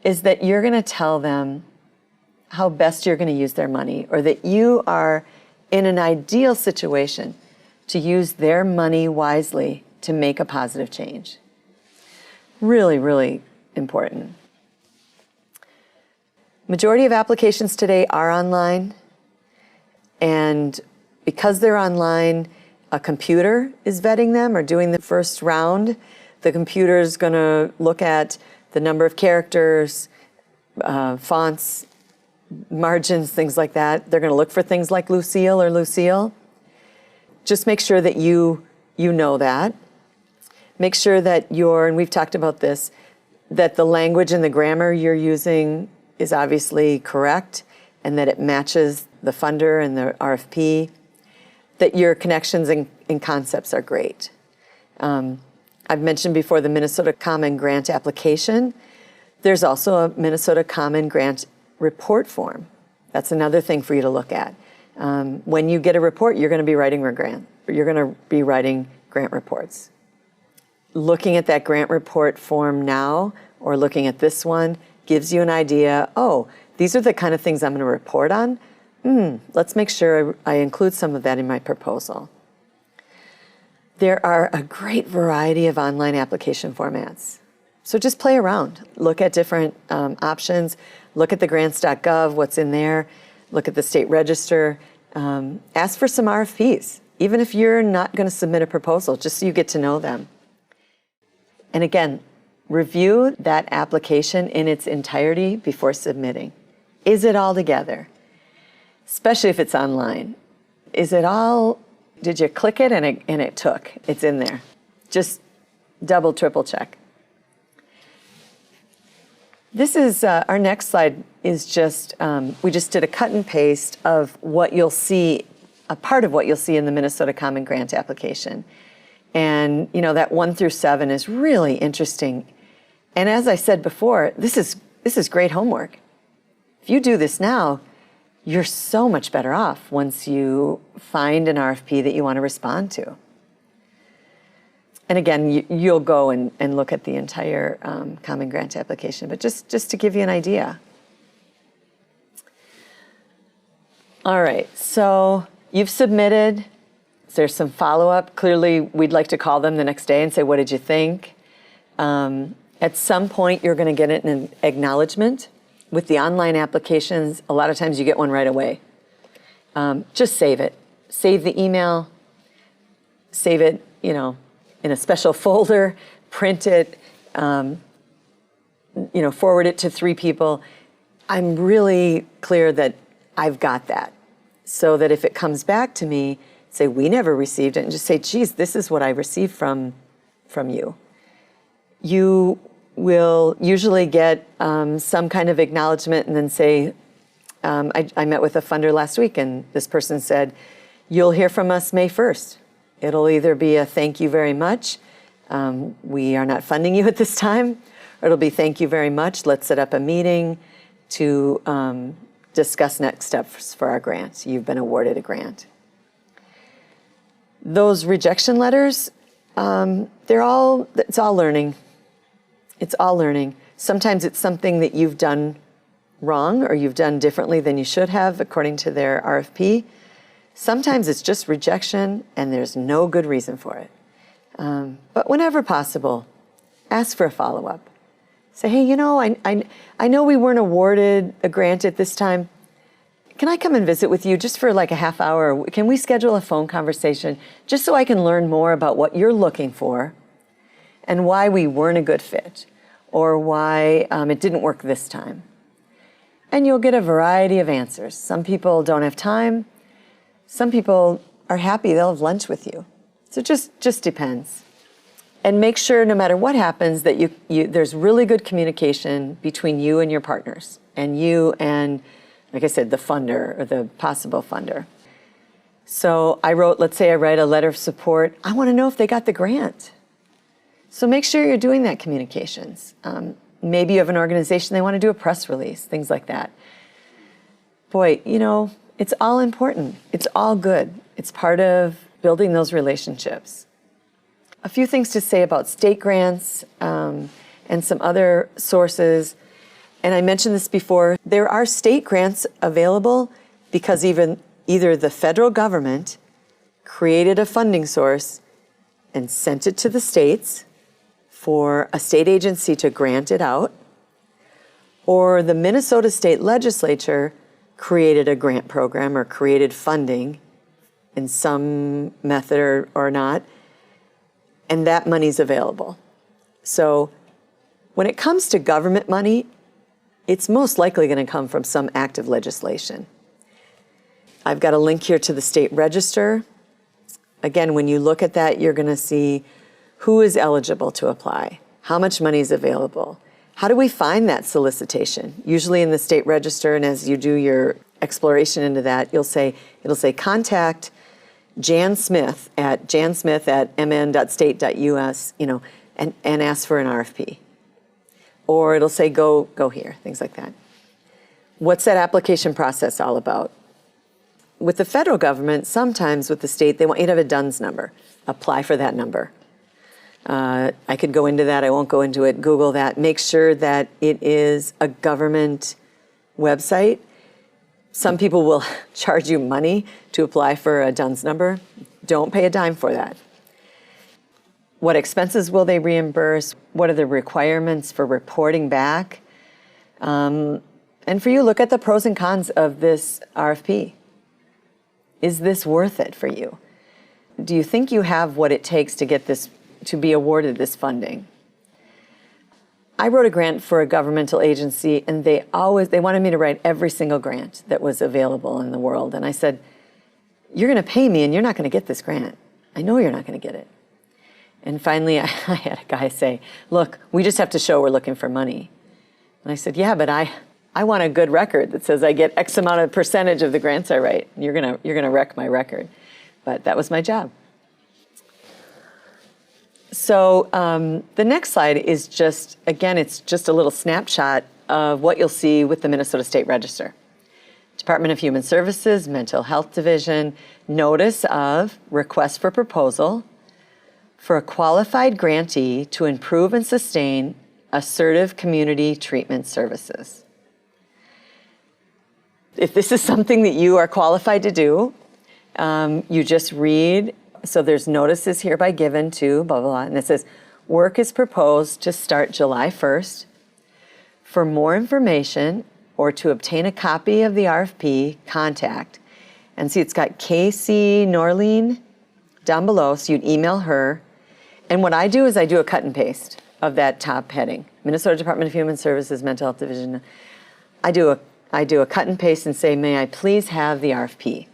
is that you're going to tell them how best you're going to use their money, or that you are in an ideal situation to use their money wisely to make a positive change. Really, really important. Majority of applications today are online, and because they're online, a computer is vetting them or doing the first round. The computer is going to look at the number of characters, fonts, margins, things like that. They're going to look for things like Lucille or Lucille. Just make sure that you know that. Make sure that and we've talked about this, that the language and the grammar you're using is obviously correct and that it matches the funder and the RFP, that your connections and concepts are great. I've mentioned before the Minnesota Common Grant application. There's also a Minnesota Common Grant report form. That's another thing for you to look at. When you get a report, you're going to be writing a grant. You're going to be writing grant reports. Looking at that grant report form now, or looking at this one, gives you an idea, oh, these are the kind of things I'm going to report on. Let's make sure I include some of that in my proposal. There are a great variety of online application formats. So just play around. Look at different options. Look at the grants.gov, what's in there. Look at the state register. Ask for some RFPs, even if you're not going to submit a proposal, just so you get to know them. And again, review that application in its entirety before submitting. Is it all together? Especially if it's online. Is it all, did you click it and it took? It's in there. Just double, triple check. This is, our next slide is just, we just did a cut and paste of what you'll see, a part of what you'll see in the Minnesota Common Grant application. And, that 1 through 7 is really interesting. And as I said before, this is great homework. If you do this now, you're so much better off once you find an RFP that you want to respond to. And again, you'll go and look at the entire Common Grant application, but just to give you an idea. All right, so you've submitted. There's some follow-up. Clearly, we'd like to call them the next day and say, what did you think? At some point, you're going to get an acknowledgement. With the online applications, a lot of times you get one right away. Just save it. Save the email. Save it, in a special folder. Print it. Forward it to 3 people. I'm really clear that I've got that, so that if it comes back to me, say we never received it, and just say, geez, this is what I received from you. You will usually get some kind of acknowledgement and then say, I met with a funder last week and this person said, you'll hear from us May 1st. It'll either be a thank you very much, we are not funding you at this time, or it'll be thank you very much, let's set up a meeting to discuss next steps for our grant. You've been awarded a grant. Those rejection letters, it's all learning. It's all learning. Sometimes it's something that you've done wrong or you've done differently than you should have according to their RFP. Sometimes it's just rejection and there's no good reason for it. But whenever possible, ask for a follow-up. Say, hey, I know we weren't awarded a grant at this time. Can I come and visit with you just for like a half hour? Can we schedule a phone conversation just so I can learn more about what you're looking for and why we weren't a good fit or why it didn't work this time? And you'll get a variety of answers. Some people don't have time. Some people are happy they'll have lunch with you. So just depends. And make sure no matter what happens that there's really good communication between you and your partners and you and, like I said, the funder or the possible funder. So let's say I write a letter of support. I want to know if they got the grant. So make sure you're doing that communications. Maybe you have an organization, they want to do a press release, things like that. Boy, it's all important. It's all good. It's part of building those relationships. A few things to say about state grants and some other sources. And I mentioned this before. There are state grants available because either the federal government created a funding source and sent it to the states for a state agency to grant it out, or the Minnesota State Legislature created a grant program or created funding in some method or not, and that money's available. So when it comes to government money, it's most likely going to come from some act of legislation. I've got a link here to the state register. Again, when you look at that, you're going to see who is eligible to apply, how much money is available. How do we find that solicitation? Usually in the state register, and as you do your exploration into that, it'll say contact Jan Smith at jansmith@mn.state.us, and ask for an RFP. Or it'll say go here, things like that. What's that application process all about? With the federal government, sometimes with the state, they want you to have a DUNS number. Apply for that number. I could go into that, I won't go into it. Google that. Make sure that it is a government website. Some people will charge you money to apply for a DUNS number. Don't pay a dime for that. What expenses will they reimburse? What are the requirements for reporting back? And for you, look at the pros and cons of this RFP. Is this worth it for you? Do you think you have what it takes to get this, to be awarded this funding? I wrote a grant for a governmental agency, and they wanted me to write every single grant that was available in the world. And I said, you're going to pay me and you're not going to get this grant. I know you're not going to get it. And finally, I had a guy say, look, we just have to show we're looking for money. And I said, yeah, but I want a good record that says I get X amount of percentage of the grants I write. You're gonna wreck my record. But that was my job. So the next slide is just, again, it's just a little snapshot of what you'll see with the Minnesota State Register. Department of Human Services, Mental Health Division, notice of request for proposal, for a qualified grantee to improve and sustain assertive community treatment services. If this is something that you are qualified to do, you just read, so there's notices hereby given to blah, blah, blah, and it says, work is proposed to start July 1st. For more information or to obtain a copy of the RFP, contact. And see, it's got Casey Norline down below, so you'd email her. And what I do is I do a cut and paste of that top heading. Minnesota Department of Human Services, Mental Health Division. I do a cut and paste and say, may I please have the RFP?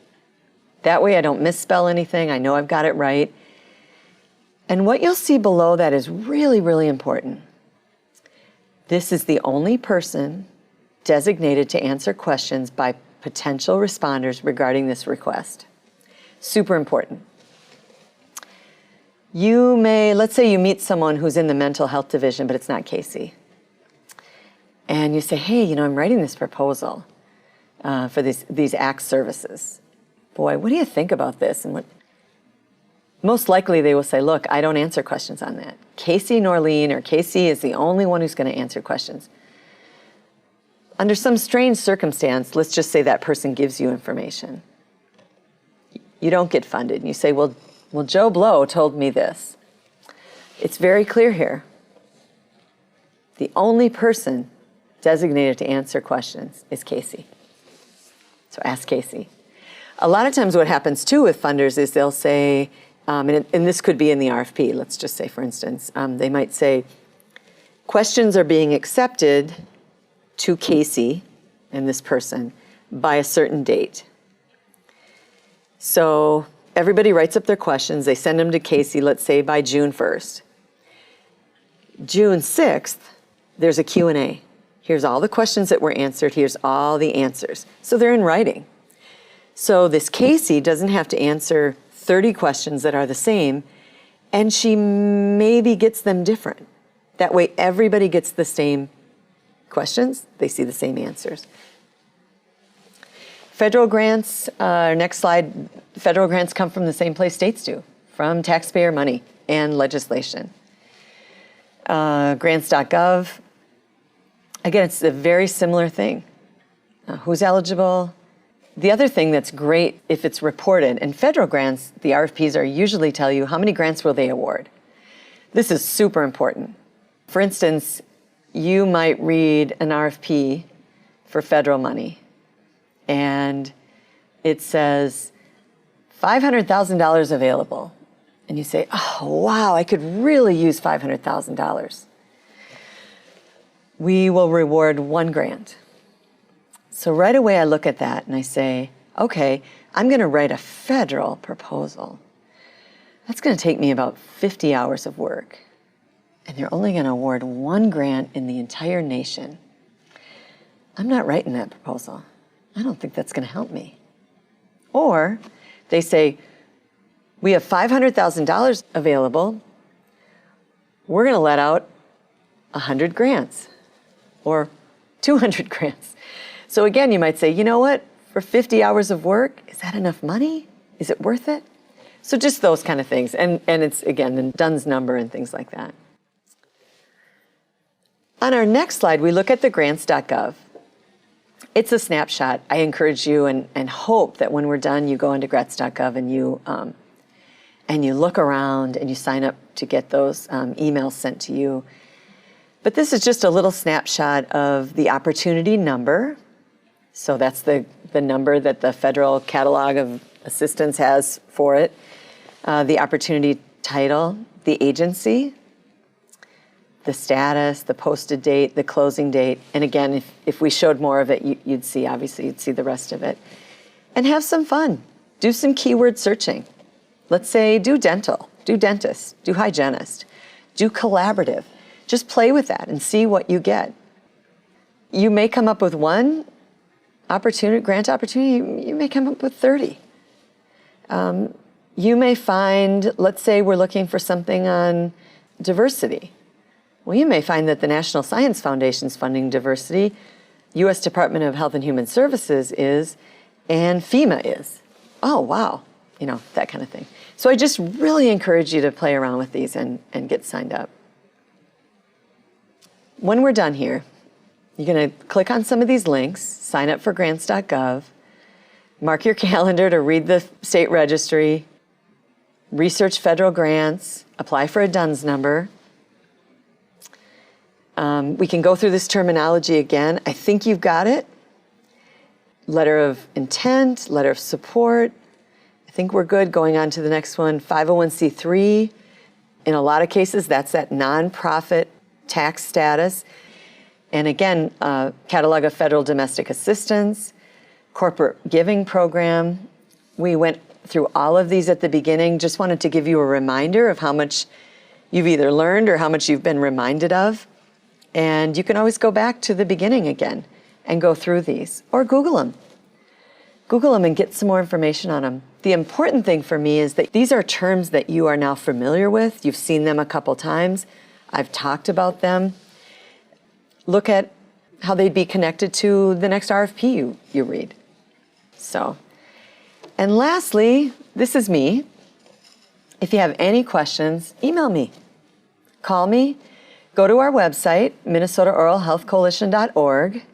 That way I don't misspell anything. I know I've got it right. And what you'll see below that is really, really important. This is the only person designated to answer questions by potential responders regarding this request. Super important. You may, let's say you meet someone who's in the mental health division, but it's not Casey. And you say, hey, I'm writing this proposal for these ACT services. Boy, what do you think about this? And most likely they will say, look, I don't answer questions on that. Casey Norline or Casey is the only one who's going to answer questions. Under some strange circumstance, let's just say that person gives you information. You don't get funded. And you say, well, Joe Blow told me this. It's very clear here. The only person designated to answer questions is Casey. So ask Casey. A lot of times what happens too with funders is they'll say, and this could be in the RFP, let's just say for instance, they might say, questions are being accepted to Casey and this person by a certain date. So everybody writes up their questions, they send them to Casey, let's say by June 1st. June 6th, there's a Q&A. Here's all the questions that were answered, here's all the answers. So they're in writing. So this Casey doesn't have to answer 30 questions that are the same, and she maybe gets them different. That way everybody gets the same questions, they see the same answers. Federal grants, next slide, federal grants come from the same place states do, from taxpayer money and legislation. Grants.gov, again, it's a very similar thing. Who's eligible? The other thing that's great if it's reported, in federal grants, the RFPs are usually tell you how many grants will they award. This is super important. For instance, you might read an RFP for federal money, and it says $500,000 available. And you say, oh, wow, I could really use $500,000. We will reward one grant. So right away I look at that and I say, okay, I'm going to write a federal proposal. That's going to take me about 50 hours of work. And you're only going to award one grant in the entire nation. I'm not writing that proposal. I don't think that's going to help me. Or they say, we have $500,000 available. We're going to let out 100 grants or 200 grants. So again, you might say, you know what, for 50 hours of work, is that enough money? Is it worth it? So just those kind of things. And it's, again, the DUNS number and things like that. On our next slide, we look at the grants.gov. It's a snapshot. I encourage you and hope that when we're done, you go into grants.gov and you look around and you sign up to get those emails sent to you. But this is just a little snapshot of the opportunity number. So that's the number that the Federal Catalog of Assistance has for it. The opportunity title, the agency, the status, the posted date, the closing date. And again, if we showed more of it, you'd see the rest of it. And have some fun. Do some keyword searching. Let's say do dental, do dentist, do hygienist, do collaborative. Just play with that and see what you get. You may come up with one grant opportunity, you may come up with 30. You may find, let's say we're looking for something on diversity. Well, you may find that the National Science Foundation is funding diversity, U.S. Department of Health and Human Services is, and FEMA is. Oh, wow, that kind of thing. So I just really encourage you to play around with these and get signed up. When we're done here, you're going to click on some of these links, sign up for grants.gov, mark your calendar to read the state registry, research federal grants, apply for a DUNS number. We can go through this terminology again. I think you've got it. Letter of intent, letter of support. I think we're good. Going on to the next one, 501c3. In a lot of cases, that's that nonprofit tax status. And again, catalog of federal domestic assistance, corporate giving program. We went through all of these at the beginning. Just wanted to give you a reminder of how much you've either learned or how much you've been reminded of. And you can always go back to the beginning again and go through these, or Google them. Google them and get some more information on them. The important thing for me is that these are terms that you are now familiar with. You've seen them a couple times. I've talked about them. Look at how they'd be connected to the next RFP you read. So, and lastly, this is me. If you have any questions, email me, call me, go to our website, minnesotaoralhealthcoalition.org.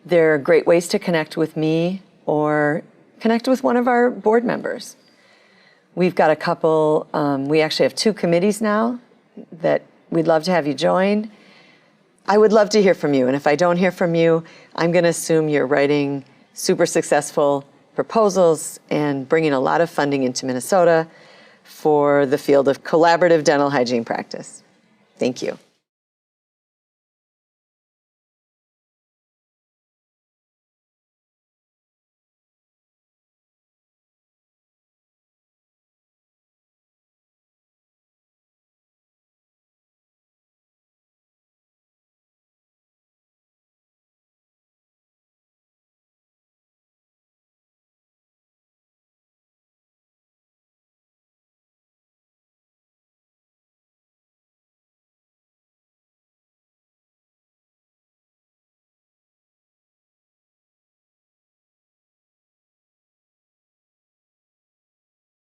There are great ways to connect with me or connect with one of our board members. We've got a couple, we actually have 2 committees now that we'd love to have you join. I would love to hear from you, and if I don't hear from you, I'm going to assume you're writing super successful proposals and bringing a lot of funding into Minnesota for the field of collaborative dental hygiene practice. Thank you.